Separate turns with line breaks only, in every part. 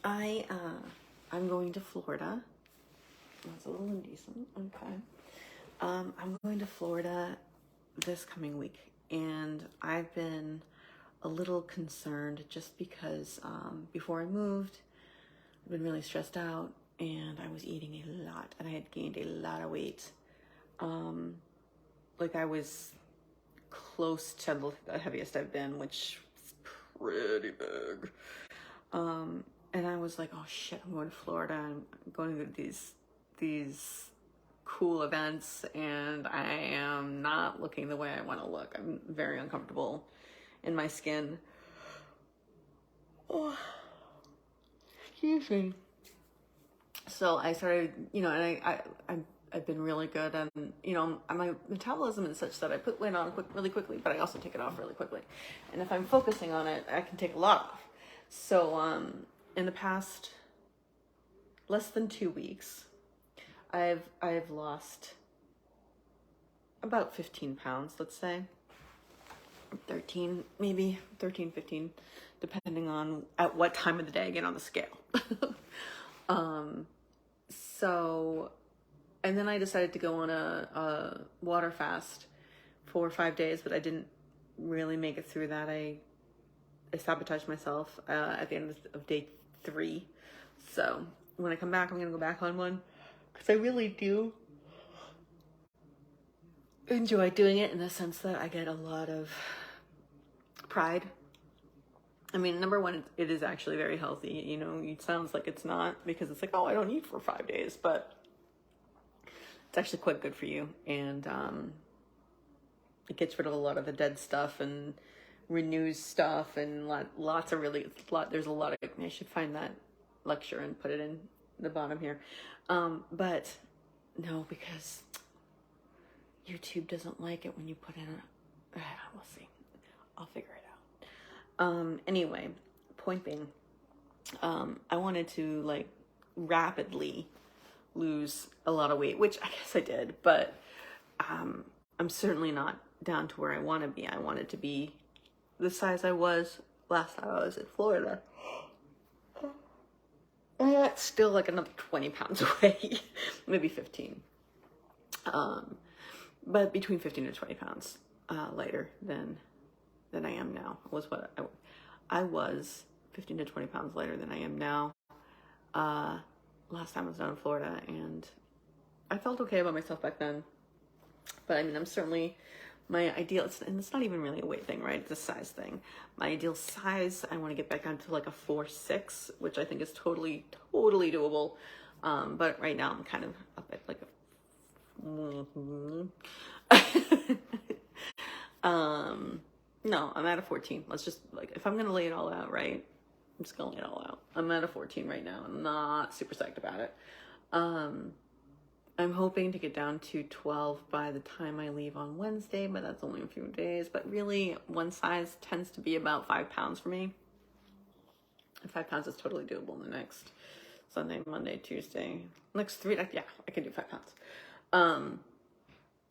I'm going to Florida. That's a little indecent. Okay. I'm going to Florida this coming week, and I've been a little concerned just because before I moved, I've been really stressed out, and I was eating a lot, and I had gained a lot of weight. Like I was close to the heaviest I've been, which is pretty big. And I was like, oh shit, I'm going to Florida. I'm going to these cool events, and I am not looking the way I want to look. I'm very uncomfortable in my skin. Oh, excuse me. So I started, and I've been really good, and my metabolism is such that I put weight on really quickly, but I also take it off really quickly. And if I'm focusing on it, I can take a lot off. So in the past less than 2 weeks, I've lost about 15 pounds, let's say 13, maybe 13, 15, depending on at what time of the day I get on the scale. So, and then I decided to go on a water fast for 5 days, but I didn't really make it through that. I sabotaged myself at the end of day 3. So when I come back, I'm going to go back on one, because I really do enjoy doing it in the sense that I get a lot of pride. I mean, number one, it is actually very healthy. It sounds like it's not, because it's like, oh, I don't eat for 5 days, but it's actually quite good for you. And it gets rid of a lot of the dead stuff and renews stuff, and lots of there's a lot of, I should find that lecture and put it in the bottom here. But no, because YouTube doesn't like it when you put in we'll see. I'll figure it out. Anyway, point being, I wanted to rapidly lose a lot of weight, which I guess I did, but I'm certainly not down to where I want to be. I wanted to be the size I was last time I was in Florida. And that's still like another 20 pounds away, maybe 15. But between 15 and 20 pounds lighter than I am now was what I was 15 to 20 pounds lighter than I am now. Last time I was down in Florida, and I felt okay about myself back then. But I mean, I'm certainly my ideal, and it's not even really a weight thing, right? It's a size thing. My ideal size, I want to get back down to like a 4'6", which I think is totally doable. But right now I'm kind of up at like no, I'm at a 14. Let's just, if I'm gonna lay it all out, right? I'm just gonna lay it all out. I'm at a 14 right now. I'm not super psyched about it. I'm hoping to get down to 12 by the time I leave on Wednesday, but that's only a few days. But really, one size tends to be about 5 pounds for me. And 5 pounds is totally doable the next Sunday, Monday, Tuesday. Next 3, yeah, I can do 5 pounds.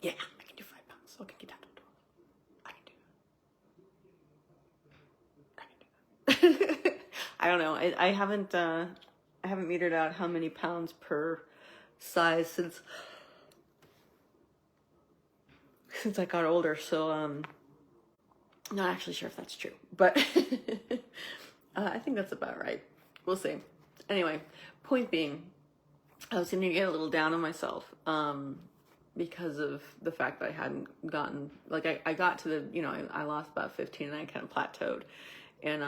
Yeah, I can do 5 pounds. So I can get down to 12. I can do it. I don't know. I haven't metered out how many pounds per size since I got older, so not actually sure if that's true, but I think that's about right. We'll see. Anyway, point being, I was gonna get a little down on myself because of the fact that I hadn't gotten, I got to the, I lost about 15 and I kind of plateaued, and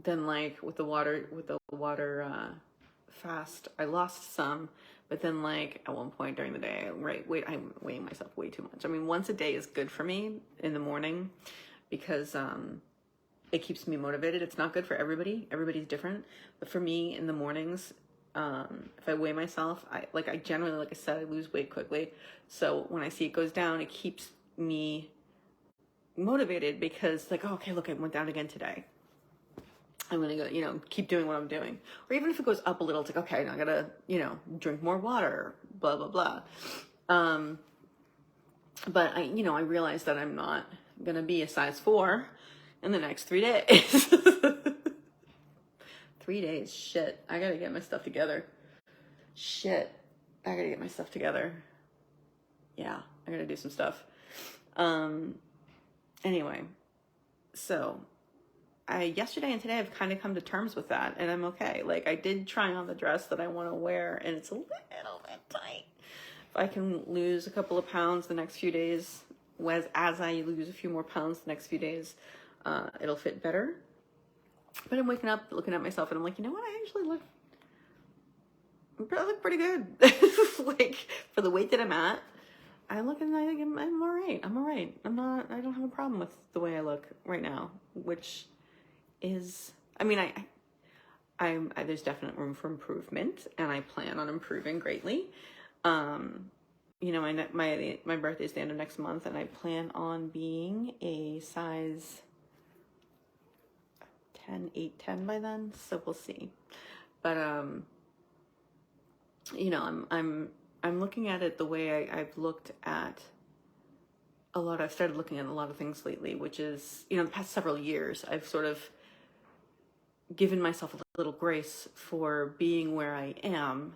then with the water fast, I lost some, but then at one point during the day, I'm weighing myself way too much. I mean, once a day is good for me in the morning, because it keeps me motivated. It's not good for everybody. Everybody's different, but for me in the mornings, if I weigh myself, I generally, like I said, I lose weight quickly. So when I see it goes down, it keeps me motivated, because okay, look, I went down again today. I'm going to go, keep doing what I'm doing. Or even if it goes up a little, it's okay, now I gotta, drink more water, blah, blah, blah. But I realized that I'm not going to be a size 4 in the next 3 days. 3 days, shit. I gotta get my stuff together. Shit, I gotta get my stuff together. Yeah, I gotta do some stuff. Anyway, so yesterday and today I've kind of come to terms with that, and I'm okay. Like, I did try on the dress that I want to wear, and it's a little bit tight. If I can lose a couple of pounds the next few days, as I lose a few more pounds the next few days, it'll fit better. But I'm waking up, looking at myself, and I'm like, you know what? I actually look pretty good. Like, for the weight that I'm at, I'm looking, I think I'm all right. I'm all right. I don't have a problem with the way I look right now, which is, I mean, there's definite room for improvement, and I plan on improving greatly. You know, my birthday's the end of next month, and I plan on being a size 10 by then, so we'll see. But you know, I'm looking at it the way I've looked at I've started looking at a lot of things lately, which is, you know, the past several years, I've sort of given myself a little grace for being where I am,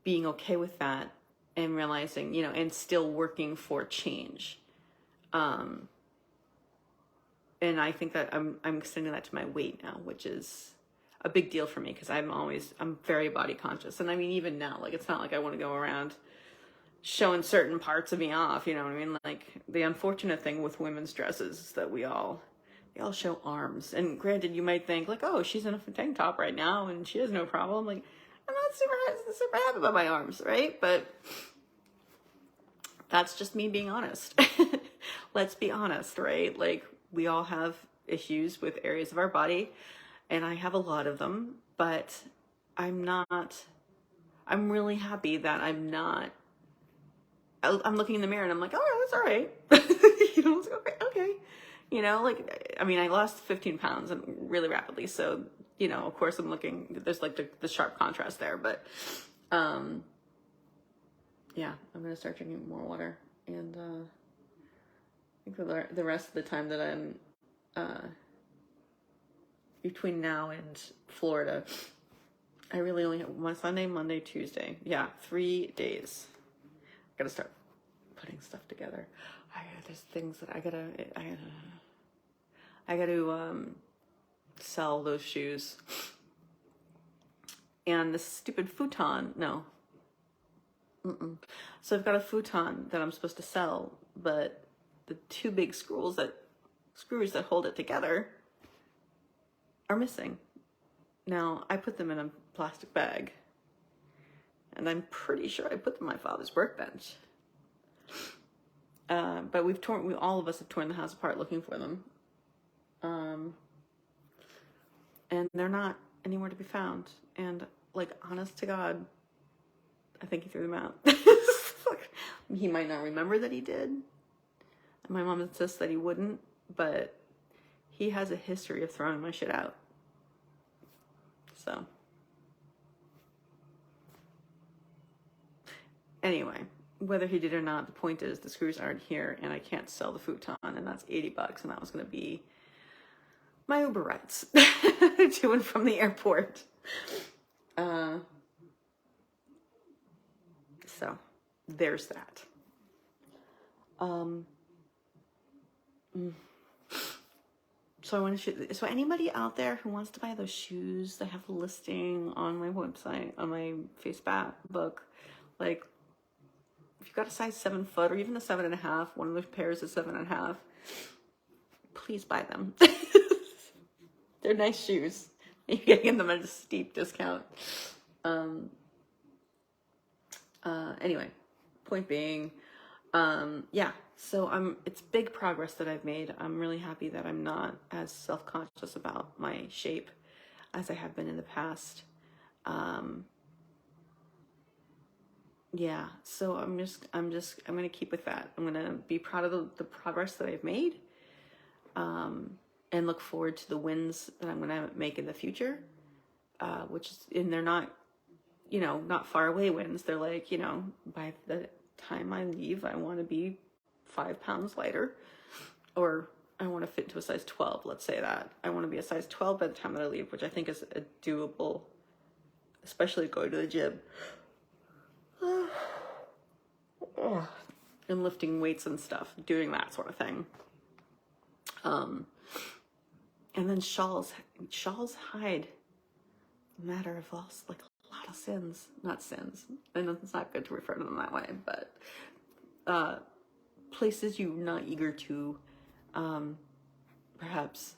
being okay with that, and realizing, you know, and still working for change. And I think that I'm extending that to my weight now, which is a big deal for me, because I'm very body conscious. And I mean, even now, like, it's not like I want to go around showing certain parts of me off, you know what I mean? Like, the unfortunate thing with women's dresses is that they all show arms. And granted, you might think, like, oh, she's in a tank top right now and she has no problem. Like, I'm not super happy about my arms, right? But that's just me being honest. Let's be honest, right? Like, we all have issues with areas of our body, and I have a lot of them, but I'm really happy that I'm looking in the mirror and I'm like, oh, that's all right. You know, it's okay. You know, like, I mean, I lost 15 pounds and really rapidly. So, you know, of course there's like the sharp contrast there, but, yeah, I'm going to start drinking more water. And, I think for the rest of the time that I'm, between now and Florida, I really only have one Sunday, Monday, Tuesday. Yeah, 3 days. I gotta start putting stuff together. There's things that I gotta sell those shoes. And this stupid futon, no. So I've got a futon that I'm supposed to sell, but the two big screws that hold it together are missing. Now, I put them in a plastic bag, and I'm pretty sure I put them on my father's workbench. But all of us have torn the house apart looking for them. And they're not anywhere to be found. And, like, honest to God, I think he threw them out. He might not remember that he did. My mom insists that he wouldn't, but he has a history of throwing my shit out. So, anyway, whether he did or not, the point is the screws aren't here, and I can't sell the futon, and that's $80, and that was going to be my Uber rides to and from the airport. So, there's that. So I want to so anybody out there who wants to buy those shoes, they have a listing on my website, on my Facebook, like, if you've got a size 7 foot or even a 7.5, one of those pairs is 7.5, please buy them. They're nice shoes. You're getting them at a steep discount. Anyway, point being, yeah, so it's big progress that I've made. I'm really happy that I'm not as self-conscious about my shape as I have been in the past. Yeah, so I'm going to keep with that. I'm going to be proud of the progress that I've made, and look forward to the wins that I'm going to make in the future, and they're not, you know, not far away wins. They're like, you know, by the time I leave, I want to be 5 pounds lighter, or I want to fit into a size 12, let's say that. I want to be a size 12 by the time that I leave, which I think is a doable, especially going to the gym. And lifting weights and stuff, doing that sort of thing. And then shawls hide a matter of all, like a lot of sins, not sins, and it's not good to refer to them that way, but places you're not eager to perhaps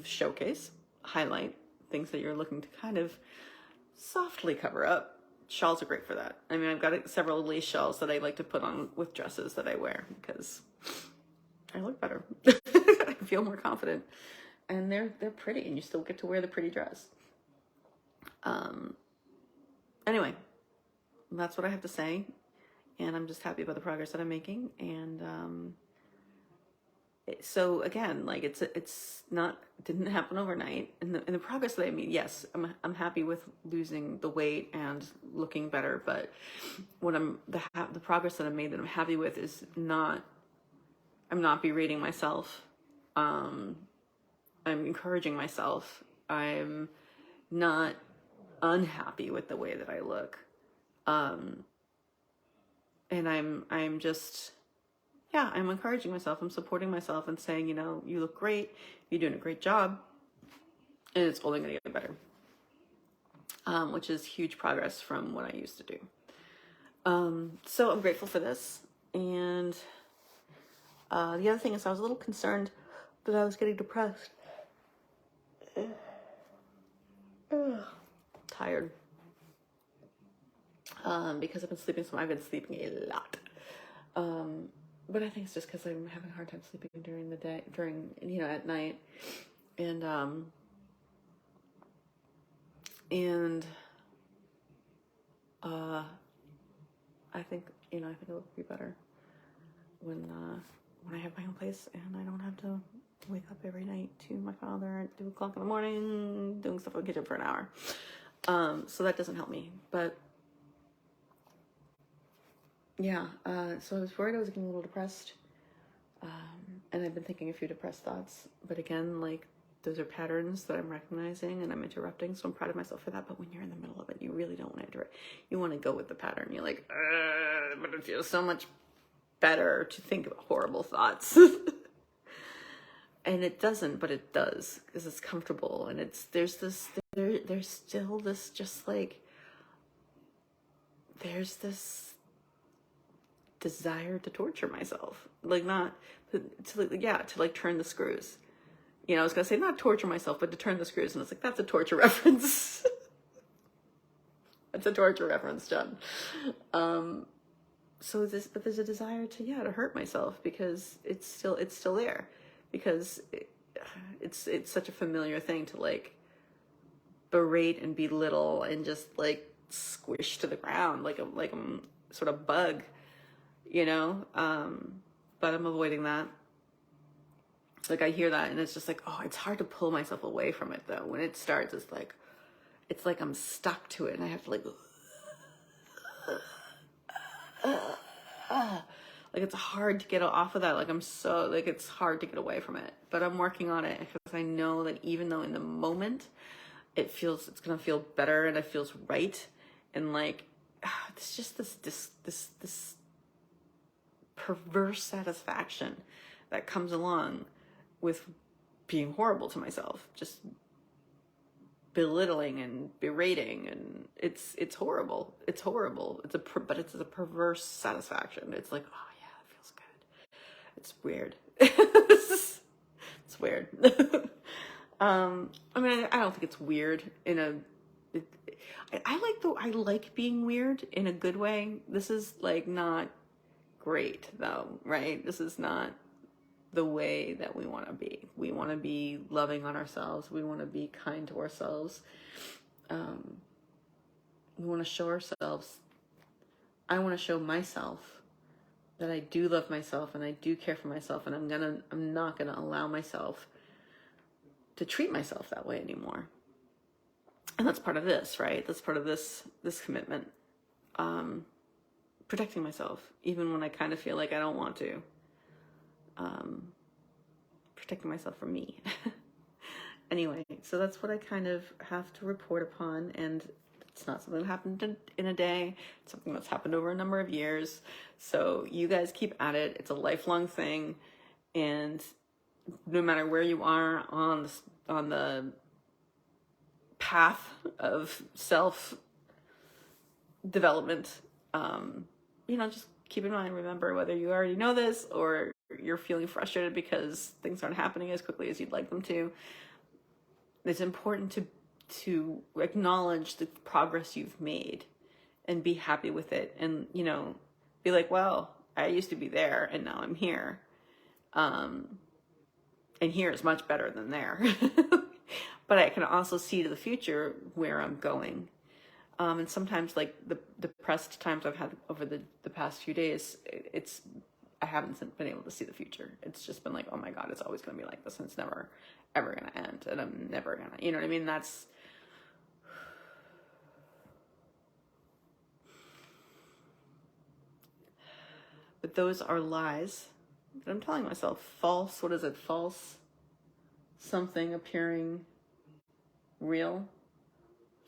showcase, highlight, things that you're looking to kind of softly cover up. Shawls are great for that. I mean, I've got several lace shawls that I like to put on with dresses that I wear because I look better. I feel more confident, and they're pretty, and you still get to wear the pretty dress. Anyway, that's what I have to say, and I'm just happy about the progress that I'm making. And so again, like didn't happen overnight, and the progress that I made, yes, I'm happy with losing the weight and looking better, but what the progress that I made that I'm happy with is I'm not berating myself. I'm encouraging myself. I'm not unhappy with the way that I look. And I'm just, yeah, I'm encouraging myself. I'm supporting myself and saying, you know, you look great. You're doing a great job. And it's only going to get better. Which is huge progress from what I used to do. So I'm grateful for this. And the other thing is I was a little concerned that I was getting depressed. Tired. Because I've been sleeping a lot. But I think it's just because I'm having a hard time sleeping during the day, at night. And I think it'll be better when I have my own place and I don't have to wake up every night to my father at 2 o'clock in the morning doing stuff in the kitchen for an hour. So that doesn't help me. But yeah, so I was worried I was getting a little depressed. And I've been thinking a few depressed thoughts. But again, like, those are patterns that I'm recognizing and I'm interrupting. So I'm proud of myself for that. But when you're in the middle of it, you really don't want to interrupt. You want to go with the pattern. You're like, but it feels so much better to think about horrible thoughts. And it doesn't, but it does, because it's comfortable. And there's still this, just like, there's this desire to torture myself. Like, not to turn the screws. You know, I was going to say not torture myself, but to turn the screws. And it's like, that's a torture reference. That's a torture reference, John. But there's a desire to hurt myself because it's still there. Because it's such a familiar thing to, like, berate and belittle and just, like, squish to the ground like a sort of bug, you know? But I'm avoiding that. Like, I hear that and it's just like, oh, it's hard to pull myself away from it, though. When it starts, it's like I'm stuck to it and I have to, like, like, it's hard to get off of that. Like, it's hard to get away from it, but I'm working on it because I know that even though in the moment it's going to feel better and it feels right. And, like, it's just this perverse satisfaction that comes along with being horrible to myself, just belittling and berating, and it's horrible. It's horrible. But it's a perverse satisfaction. It's like, oh yeah, it feels good. It's weird. It's weird. I mean, I don't think it's weird I like being weird in a good way. This is, like, not great though, right? This is not the way that we want to be. We want to be loving on ourselves. We want to be kind to ourselves. We want to show ourselves. I want to show myself that I do love myself and I do care for myself, and I'm not gonna allow myself to treat myself that way anymore. And that's part of this, right? That's part of this commitment. Protecting myself, even when I kind of feel like I don't want to. protecting myself from me. Anyway, so that's what I kind of have to report upon, and it's not something that happened in a day. It's something that's happened over a number of years. So you guys keep at it. It's a lifelong thing, and no matter where you are on the path of self development, just keep in mind, remember, whether you already know this or you're feeling frustrated because things aren't happening as quickly as you'd like them to, it's important to acknowledge the progress you've made and be happy with it, and be like, well, I used to be there and now I'm here, and here is much better than there. But I can also see to the future where I'm going. And sometimes, like the depressed times I've had over the past few days, I haven't been able to see the future. It's just been like, oh my God, it's always going to be like this, and it's never, ever going to end, and I'm never going to, you know what I mean? But those are lies that I'm telling myself. False, what is it? False something appearing real.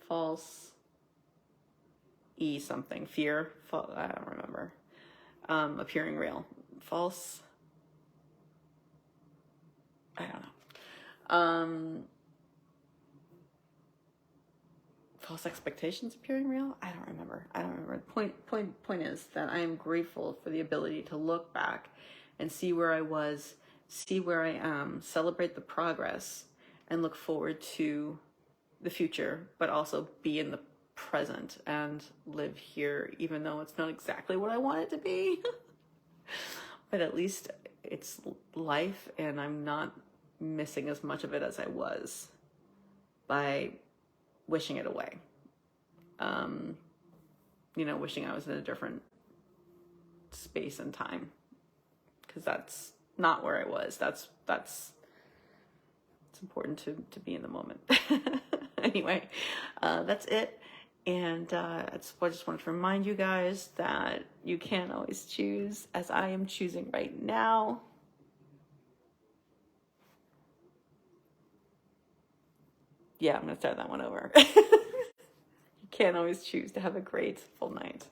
False something. Fear. I don't remember. Appearing real. False. I don't know. False expectations appearing real. I don't remember. Point is that I am grateful for the ability to look back and see where I was, see where I am, celebrate the progress, and look forward to the future, but also be in the present and live here, even though it's not exactly what I want it to be. But at least it's life, and I'm not missing as much of it as I was by wishing it away. Wishing I was in a different space and time, because that's not where I was. It's important to be in the moment. Anyway, that's it. And I just wanted to remind you guys that you can't always choose, as I am choosing right now. Yeah, I'm going to start that one over. You can't always choose to have a great full night.